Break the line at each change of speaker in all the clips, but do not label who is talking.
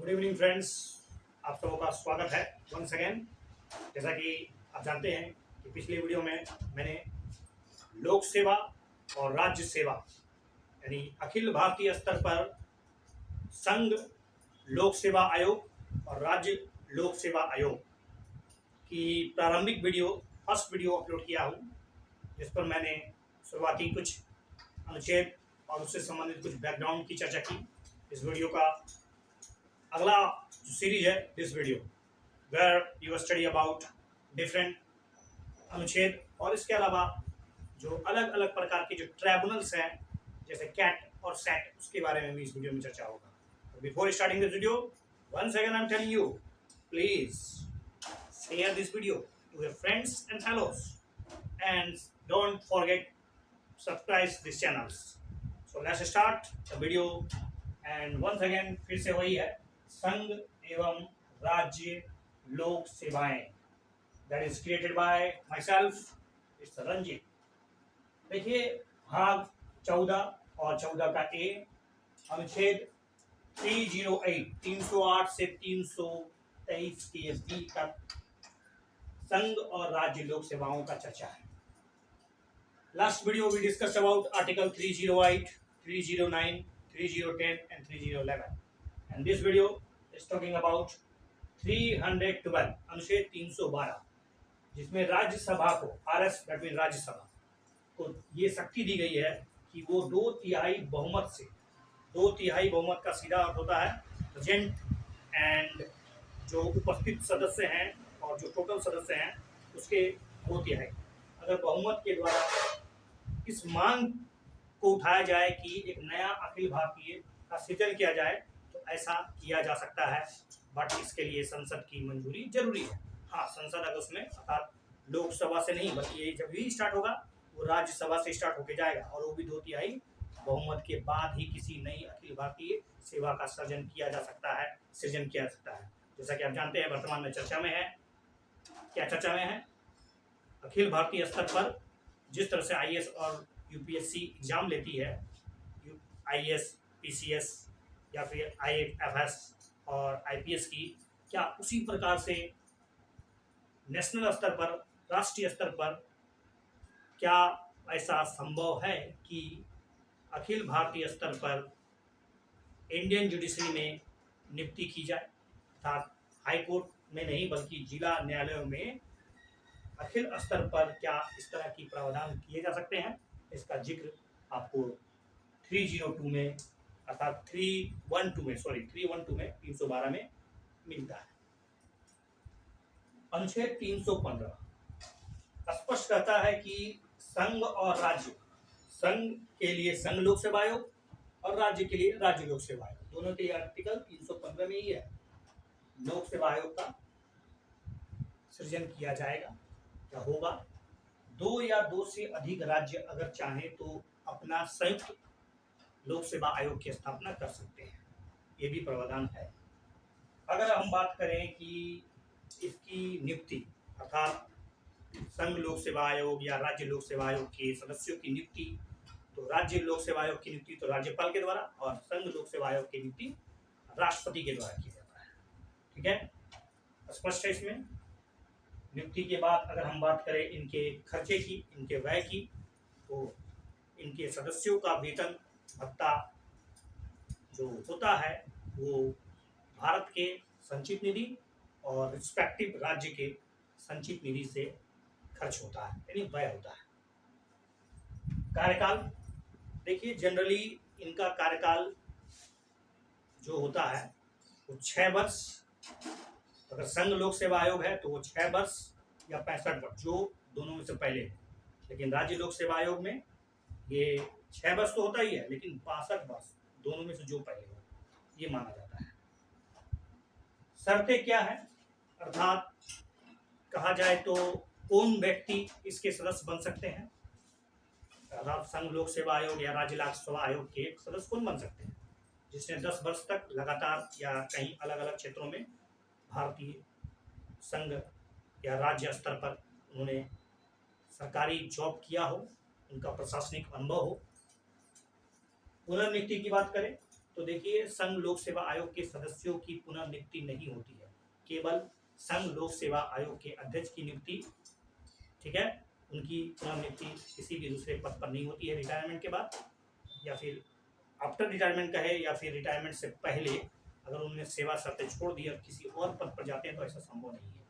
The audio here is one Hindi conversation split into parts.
गुड इवनिंग फ्रेंड्स, आप सबों का स्वागत है वंस अगेन। जैसा कि आप जानते हैं कि पिछले वीडियो में मैंने लोक सेवा और राज्य सेवा यानी अखिल भारतीय स्तर पर संघ लोक सेवा आयोग और राज्य लोक सेवा आयोग की प्रारंभिक वीडियो फर्स्ट वीडियो अपलोड किया हूँ, जिस पर मैंने शुरुआती कुछ अनुच्छेद और उससे संबंधित कुछ बैकग्राउंड की चर्चा की। इस वीडियो का अगला जो सीरीज है this video where you study about different अनुच्छेद और इसके अलावा जो अलग अलग प्रकार के जो ट्राइब्यूनल्स हैं जैसे कैट और सेट, उसके बारे में भी इस वीडियो में चर्चा होगा। Before starting this video once again I am telling you, please share this video to your friends and fellows and don't forget subscribe this channels. So let's start the video. And once again फिर से वही है, संघ एवं राज्य लोक सेवाएं, that is created by myself it's Ranjit. देखिए भाग 14 और 14 का ए अनुच्छेद 308 से 323 के बी तक संघ और राज्य लोक सेवाओं का चर्चा है। Last video we discuss about article 308, 309, 3010 and 3011 and this video is talking about 312 अनुच्छेद 312, जिसमें राज्यसभा को आरएस दैट मीन राज्यसभा को ये शक्ति दी गई है कि वो 2/3 बहुमत से, 2/3 बहुमत का सीधा अर्थ होता है प्रेजेंट एंड जो उपस्थित सदस्य हैं और जो टोटल सदस्य हैं उसके 2/3, अगर बहुमत के द्वारा इस मांग को उठाया जाए कि एक नया अखिल भारतीय का सृजन किया जाए तो ऐसा किया जा सकता है, बट इसके लिए संसद की मंजूरी जरूरी है। हाँ, संसद अगर उसमें अर्थात लोकसभा से नहीं बल्कि ये जब भी स्टार्ट होगा वो राज्यसभा से स्टार्ट होकर जाएगा और वो भी 2/3 बहुमत के बाद ही किसी नई अखिल भारतीय सेवा का सृजन किया जा सकता है। जैसा कि आप जानते हैं वर्तमान में चर्चा में है, क्या चर्चा में है, अखिल भारतीय स्तर पर जिस तरह से आईएएस और यूपीएससी एग्जाम लेती है, आईएएस, पीसीएस या फिर आईएफएस और आईपीएस की, क्या उसी प्रकार से नेशनल स्तर पर, राष्ट्रीय स्तर पर क्या ऐसा संभव है कि अखिल भारतीय स्तर पर इंडियन जुडिशरी में नियुक्ति की जाए, अर्थात हाई कोर्ट में नहीं बल्कि जिला न्यायालयों में अखिल स्तर पर क्या इस तरह की प्रावधान किए जा सकते हैं। इसका जिक्र आपको 302 में अर्थात 312 में 312 में मिलता है। अनुच्छेद 315 स्पष्ट कहता है कि संघ और राज्य, संघ के लिए संघ लोक सेवा आयोग और राज्य के लिए राज्य लोक सेवा आयोग, दोनों के आर्टिकल 315 में ही है। लोक सेवा आयोग का सृजन किया जाएगा, क्या होगा, 2 या 2 से अधिक राज्य अगर चाहें तो अपना संयुक्त लोक सेवा आयोग की स्थापना कर सकते हैं, ये भी प्रावधान है। अगर हम बात करें कि इसकी नियुक्ति अर्थात संघ लोक सेवा आयोग या राज्य लोक सेवा आयोग के सदस्यों की नियुक्ति, तो राज्य लोक सेवा आयोग की नियुक्ति तो राज्यपाल के द्वारा और संघ लोक सेवा आयोग की नियुक्ति राष्ट्रपति के द्वारा की जाता है। ठीक है, स्पष्ट है। इसमें नियुक्ति के बाद अगर हम बात करें इनके खर्चे की, इनके व्यय की, तो इनके सदस्यों का वेतन भत्ता जो होता है वो भारत के संचित निधि और रिस्पेक्टिव राज्य के संचित निधि से खर्च होता है, यानी व्यय होता है। कार्यकाल देखिए, जनरली इनका कार्यकाल जो होता है वो 6 वर्ष, अगर संघ लोक सेवा आयोग है तो वो 6 वर्ष या 65 वर्ष, जो दोनों में से पहले है। लेकिन राज्य लोक सेवा आयोग में ये 6 वर्ष तो होता ही है, लेकिन 62 वर्ष दोनों में से जो पहले हो ये माना जाता है। शर्तें क्या है, अर्थात कहा जाए तो कौन व्यक्ति इसके सदस्य बन सकते हैं, अर्थात संघ लोक सेवा आयोग या राज्य लोक सेवा आयोग के सदस्य कौन बन सकते हैं, जिसने 10 वर्ष तक लगातार या कहीं अलग अलग क्षेत्रों में भारतीय संघ या राज्य स्तर पर उन्होंने सरकारी जॉब किया हो, उनका प्रशासनिक अनुभव हो। पुनर्नियुक्ति की बात करें तो देखिए, संघ लोक सेवा आयोग के सदस्यों की पुनर्नियुक्ति नहीं होती है, केवल संघ लोक सेवा आयोग के अध्यक्ष की नियुक्ति, ठीक है, उनकी पुनर्नियुक्ति किसी भी दूसरे पद पर नहीं होती है रिटायरमेंट के बाद, या फिर आफ्टर रिटायरमेंट का है, या फिर रिटायरमेंट से पहले अगर उन्होंने सेवा शर्तें छोड़ दी और किसी और पद पर जाते हैं तो ऐसा संभव नहीं है।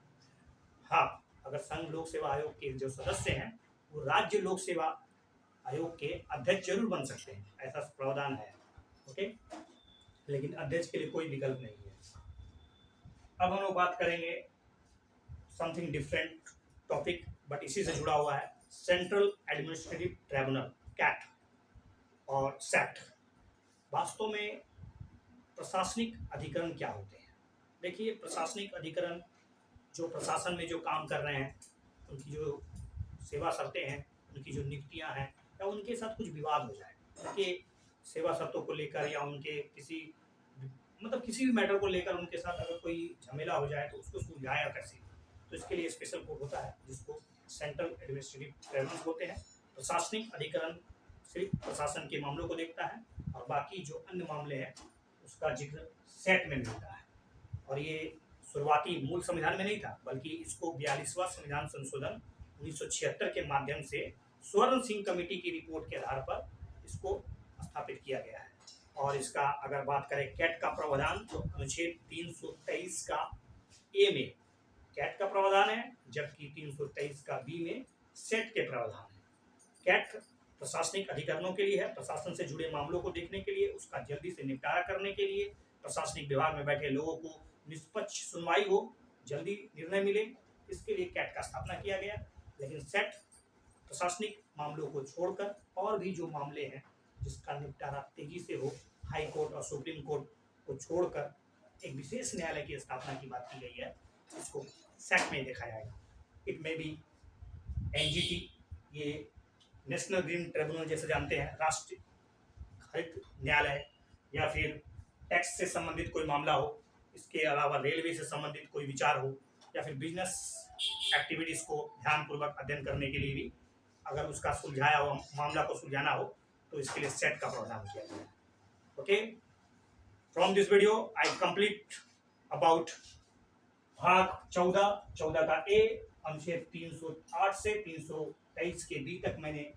हाँ, अगर संघ लोक सेवा आयोग के जो सदस्य हैं वो राज्य लोक सेवा आयोग के अध्यक्ष जरूर बन सकते हैं, ऐसा प्रावधान है, ओके, लेकिन अध्यक्ष के लिए कोई विकल्प नहीं है। अब हम लोग बात करेंगे समथिंग डिफरेंट टॉपिक, बट इसी से जुड़ा हुआ है, सेंट्रल एडमिनिस्ट्रेटिव ट्राइब्यूनल कैट और सेट। वास्तव में प्रशासनिक अधिकरण क्या होते हैं? देखिए, प्रशासनिक अधिकरण जो प्रशासन में जो काम कर रहे हैं, उनकी जो सेवा शर्तें हैं, उनकी जो नियुक्तियां हैं, या उनके साथ कुछ विवाद हो जाए, उनके सेवा शर्तों को लेकर या उनके किसी भी मैटर को लेकर उनके साथ अगर कोई झमेला हो जाए तो उसको सुलझाया कैसे, तो इसके लिए स्पेशल कोर्ट होता है जिसको सेंट्रल एडमिनिस्ट्रेटिव ट्राइब्यूनल होते हैं। प्रशासनिक अधिकरण सिर्फ प्रशासन के मामलों को देखता है और बाकी जो अन्य मामले हैं उसका जिक्र सेट में मिलता है। और ये शुरुआती मूल संविधान में नहीं था, बल्कि इसको 42वां संविधान संशोधन 1976 के माध्यम से स्वर्ण सिंह कमेटी की रिपोर्ट के आधार पर इसको स्थापित किया गया है। और इसका अगर बात करें कैट का प्रावधान, तो अनुच्छेद 323 का ए में कैट का प्रावधान है, जबकि 323 का बी में सेट के प्रावधान है। कैट प्रशासनिक अधिकरणों के लिए है, प्रशासन से जुड़े मामलों को देखने के लिए, उसका जल्दी से निपटारा करने के लिए, प्रशासनिक विभाग में बैठे लोगों को निष्पक्ष सुनवाई हो, जल्दी निर्णय मिले, इसके लिए कैट का स्थापना किया गया। लेकिन सेट प्रशासनिक मामलों को छोड़कर और भी जो मामले हैं जिसका निपटारा तेजी से हो, हाई कोर्ट और सुप्रीम कोर्ट को छोड़कर एक विशेष न्यायालय की स्थापना की बात की गई है, इसको सेट में देखा जाएगा। इट में भी एनजीटी, ये नेशनल ग्रीन ट्रिब्यूनल जैसे जानते हैं, राष्ट्रीय हरित न्यायालय, या फिर टैक्स से संबंधित कोई मामला हो, इसके अलावा रेलवे से संबंधित कोई विचार हो, या फिर बिजनेस एक्टिविटीज को ध्यानपूर्वक अध्ययन करने के लिए भी अगर उसका सुलझाया हुआ मामला को सुलझाना हो तो इसके लिए सेट का प्रावधान किया गया है। Okay, from this video I complete about भाग 14 का ए, अनुच्छेद 308 से 323 के बी तक मैंने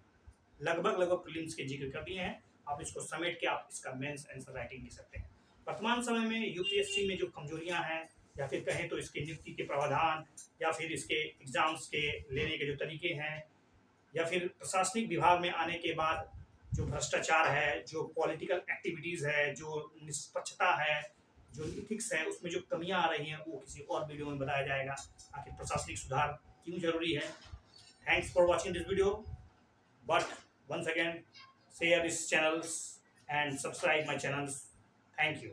लगभग प्रीलिम्स के जिक्र कर दिए हैं। आप इसको समेट के आप इसका मेंस आंसर राइटिंग दे सकते हैं। वर्तमान समय में यूपीएससी में जो कमजोरियां हैं, या फिर कहें तो इसकी नियुक्ति के प्रावधान, या फिर इसके एग्जाम्स के लेने के जो तरीके हैं, या फिर प्रशासनिक विभाग में आने के बाद जो भ्रष्टाचार है, जो पॉलिटिकल एक्टिविटीज़ है, जो निष्पक्षता है, जो इथिक्स है, उसमें जो कमियां आ रही हैं वो किसी और वीडियो में बताया जाएगा। आखिर प्रशासनिक सुधार क्यों जरूरी है। Thanks for watching this video, but once again share these channels and subscribe my channels. Thank you.